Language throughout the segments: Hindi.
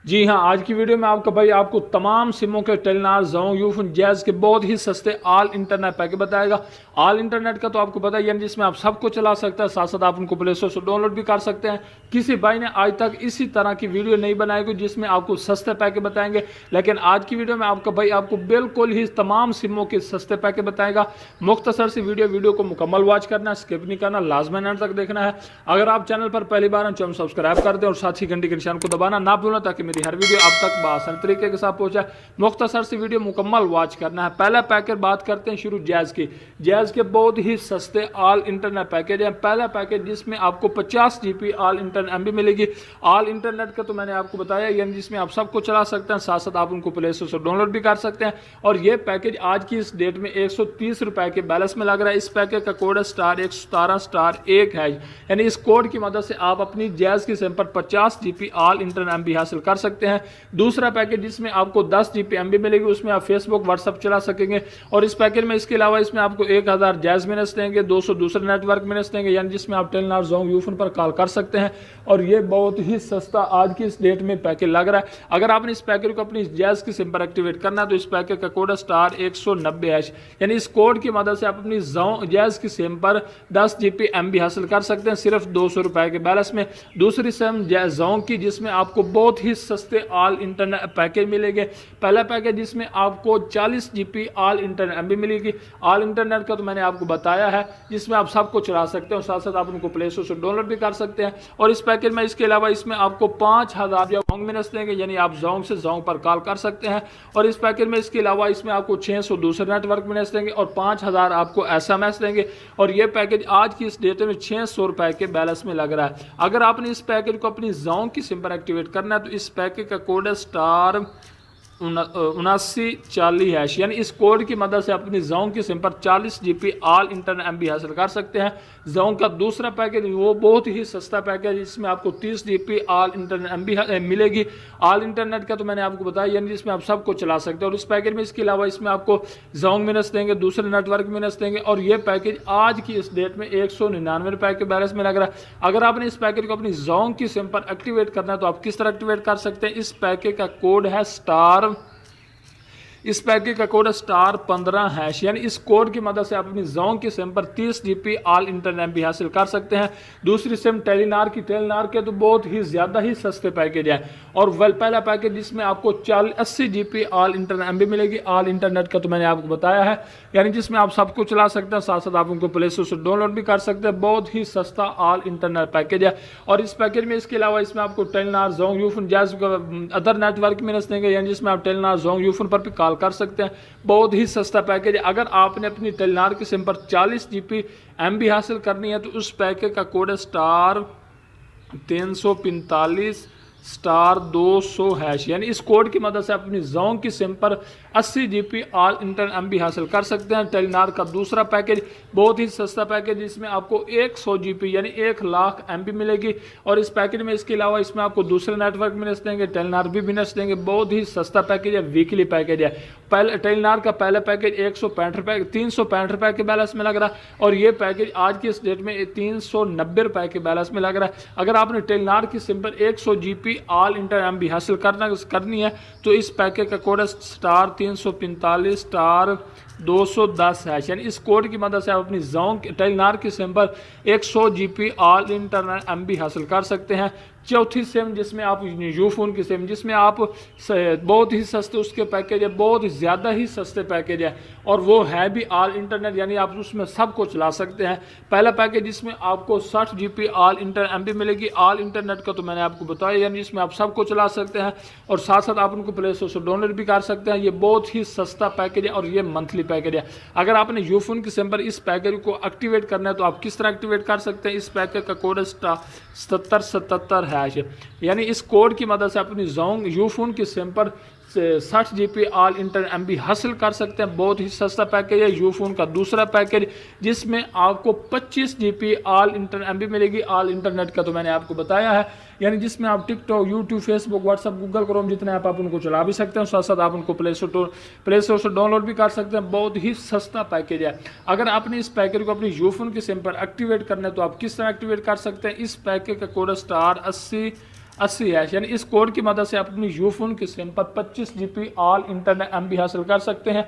जी हाँ, आज की वीडियो में आपका भाई आपको तमाम सिमों के टेलीनॉर, जोंग, यूफोन, जैज़ के बहुत ही सस्ते ऑल इंटरनेट पैकेज बताएगा। ऑल इंटरनेट का तो आपको पता ही है, जिसमें आप सबको चला सकते हैं, साथ साथ आप उनको प्ले स्टोर से डाउनलोड भी कर सकते हैं। किसी भाई ने आज तक इसी तरह की वीडियो नहीं बनाई कोई जिसमें आपको सस्ते पैकेज बताएंगे, लेकिन आज की वीडियो में आपका भाई आपको बिल्कुल ही तमाम सिमों के सस्ते पैकेज बताएगा। मुख्तसर सी वीडियो को मुकम्मल वॉच करना, स्किप नहीं करना, लाजमन एंड तक देखना है। अगर आप चैनल पर पहली बार हैं, चैनल सब्सक्राइब कर दें और साथ ही घंटी के निशान को दबाना ना भूलें ताकि मेरी हर वीडियो आप तक आसान तरीके के साथ पहुंचे। मुख्तसर सी वीडियो मुकम्मल वॉच करना है। पहला पैकेज बात करते हैं शुरू जैज़ की। जैज़ के बहुत ही सस्ते ऑल इंटरनेट पैकेज हैं। पहला पैकेज जिसमें आपको 50 GB ऑल इंटरनेट MB मिलेगी। ऑल इंटरनेट का तो मैंने आपको बताया, यानी जिसमें आप सबको चला सकते हैं, साथ साथ आप उनको प्ले स्टोर से डाउनलोड भी कर सकते हैं। और ये पैकेज आज की इस डेट में 130 रुपए के बैलेंस में लग रहा है। इस पैकेज का कोड है *117*1 है, यानी इस कोड की मदद से आप अपनी जैज़ की सिम पर 50 GB ऑल इंटरनेट MB हासिल कर सकते हैं। दूसरा पैकेज जिसमें आपको 10 GB MB मिलेगी, उसमें आप फेसबुक, व्हाट्सएप चला सकेंगे। और इस पैकेज में इसके अलावा इसमें आपको 1000 जैज़ मिनट्स देंगे, 200 दूसरे नेटवर्क मिनट्स देंगे, यानी जिसमें आप टेलीनॉर, जोंग, यूफोन पर कॉल कर सकते हैं। और ये बहुत ही सस्ता आज की इस डेट में पैकेज लग रहा है। अगर आपने इस पैकेज को अपनी जैज़ की सिम पर एक्टिवेट करना है तो इस पैकेज का कोड है *190#, यानी इस कोड की मदद से आप अपनी जैज़ की सिम पर 10 GB MB हासिल कर सकते हैं सिर्फ 200 रुपए के बैलेंस में। दूसरी सिम जोंग की, जिसमें आपको बहुत ही सस्ते ऑल इंटरनेट पैकेज मिलेंगे। पहला पैकेज जिसमें आपको 40 GB ऑल इंटरनेट MB मिलेगी। ऑल इंटरनेट का तो मैंने आपको बताया है, जिसमें आप सबको चला सकते हैं और साथ साथ आप उनको प्ले स्टोर से डाउनलोड भी कर सकते हैं। और इस पैकेज में इसके अलावा इसमें आपको 5000 जोंग मिनट्स देंगे, यानी आप जोंग से जोंग पर कॉल कर सकते हैं। और इस पैकेज में इसके अलावा इसमें आपको 600 दूसरे नेटवर्क मिनट्स देंगे और 5000 आपको SMS देंगे। और ये पैकेज आज की इस डेट में 600 रुपए के बैलेंस में लग रहा है। अगर आपने इस पैकेज को अपनी जोंग की सिम पर एक्टिवेट करना है तो इस पैकेज का कोड है *7940#, यानी इस कोड की मदद से अपनी जोंग की सिम पर 40 GB ऑल इंटरनेट MB हासिल कर सकते हैं। जोंग का दूसरा पैकेज वो बहुत ही सस्ता पैकेज, जिसमें आपको 30 GB ऑल इंटरनेट MB मिलेगी। ऑल इंटरनेट का तो मैंने आपको बताया, यानी जिसमें आप सबको चला सकते हैं। और इस पैकेज में इसके अलावा इसमें आपको जोंग मिनट्स देंगे, दूसरे नेटवर्क मिनट्स देंगे। और ये पैकेज आज की इस डेट में 199 रुपए के बैलेंस में लग रहा है। अगर आपने इस पैकेज को अपनी जोंग की सिम पर एक्टिवेट करना है तो आप किस तरह एक्टिवेट कर सकते हैं। इस पैकेज का कोड है इस पैकेज का कोड है *15#, यानी इस कोड की मदद से आप अपनी जोंग की सिम पर 30 GB ऑल इंटरनेट MB हासिल कर सकते हैं। दूसरी सिम टेलीनॉर के तो बहुत ही ज़्यादा ही सस्ते पैकेज है। और पहला पैकेज जिसमें आपको 80 GB ऑल इंटरनेट MB मिलेगी। ऑल इंटरनेट का तो मैंने आपको बताया है, यानी जिसमें आप सबको चला सकते हैं, साथ साथ आप उनको प्ले स्टोर से डाउनलोड भी कर सकते हैं। बहुत ही सस्ता ऑल इंटरनेट पैकेज है। और इस पैकेज में इसके अलावा इसमें आपको Telenor, Jong, Ufone, jazz other network minutes देंगे, यानी जिसमें आप टेलीनॉर, जोंग, यूफोन पर भी कॉल कर सकते हैं। बहुत ही सस्ता पैकेज है। अगर आपने अपनी टेलीनॉर की सिम पर 40 GB MB हासिल करनी है तो उस पैकेज का कोड है *345*200#, यानी इस कोड की मदद से अपनी जोंग की सिम पर 80 GB ऑल इंटरनेट MB हासिल कर सकते हैं। टेलीनॉर का दूसरा पैकेज बहुत ही सस्ता पैकेज, जिसमें आपको 100 GB यानी 1,00,000 MB मिलेगी। और इस पैकेज में इसके अलावा इसमें आपको दूसरे नेटवर्क मिनट्स देंगे, टेलीनॉर भी मिनट्स देंगे। बहुत ही सस्ता पैकेज है, वीकली पैकेज है। पहले टेलीनॉर का पहला पैकेज 365 रुपए के बैलेंस में लग रहा है। और ये पैकेज आज की इस डेट में 390 रुपए के बैलेंस में लग रहा है। अगर आपने टेलीनॉर की सिम पर 100 GB ऑल इंटरनेट MB हासिल करनी है तो इस पैकेज का कोड है *345*210#, यानी इस कोड की मदद से आप अपनी जोंग टेलीनॉर की सिम पर 100 GB ऑल इंटरनेट MB हासिल कर सकते हैं। चौथी सिम जिसमें आप यूफोन की सिम, जिसमें आप बहुत ही सस्ते उसके पैकेज है, बहुत ही ज़्यादा ही सस्ते पैकेज है। और वो है भी ऑल इंटरनेट, यानी आप उसमें सबको चला सकते हैं। पहला पैकेज जिसमें आपको 60 GB ऑल इंटरनेट MB मिलेगी। ऑल इंटरनेट का तो मैंने आपको बताया, यानी इसमें आप सबको चला सकते हैं और साथ साथ आप उनको प्ले स्टोर से डाउनलोड भी कर सकते हैं। ये बहुत ही सस्ता पैकेज है और ये मंथली पैकेज है। अगर आपने यूफोन की सिम पर इस पैकेज को एक्टिवेट करना है तो आप किस तरह एक्टिवेट कर सकते हैं। इस पैकेज का कोड है *7777#, यानी इस कोड की मदद से अपनी जोंग यूफोन की सिम पर 60 GB ऑल इंटरनेट MB हासिल कर सकते हैं। बहुत ही सस्ता पैकेज है। यूफोन का दूसरा पैकेज जिसमें आपको 25 GB ऑल इंटरनेट MB मिलेगी। ऑल इंटरनेट का तो मैंने आपको बताया है, यानी जिसमें आप TikTok, YouTube, Facebook, WhatsApp, Google Chrome जितने आप उनको चला भी सकते हैं, साथ साथ आप उनको प्ले स्टोर से डाउनलोड भी कर सकते हैं। बहुत ही सस्ता पैकेज है। अगर आपने इस पैकेज को अपनी यूफोन की सिम पर एक्टिवेट करना है तो आप किस तरह एक्टिवेट कर सकते हैं। इस पैकेज का कोड *80 80 यानी इस कोड की मदद से आप अपनी यूफोन की सिम पर 25 GB ऑल इंटरनेट MB हासिल कर सकते हैं।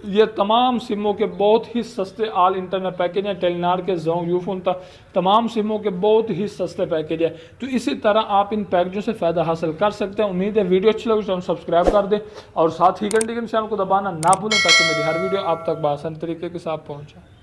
ये तमाम सिमों के बहुत ही सस्ते ऑल इंटरनेट पैकेज हैं। टेलीनॉर के जोंग यूफोन तक तमाम सिमों के बहुत ही सस्ते पैकेज है। तो इसी तरह आप इन पैकेजों से फ़ायदा हासिल कर सकते हैं। उम्मीद है वीडियो अच्छी लगी तो हम सब्सक्राइब कर दें और साथ ही घंटे के निशान को दबाना ना भूलें ताकि मेरी हर वीडियो आप तक आसान तरीके के साथ पहुँचे।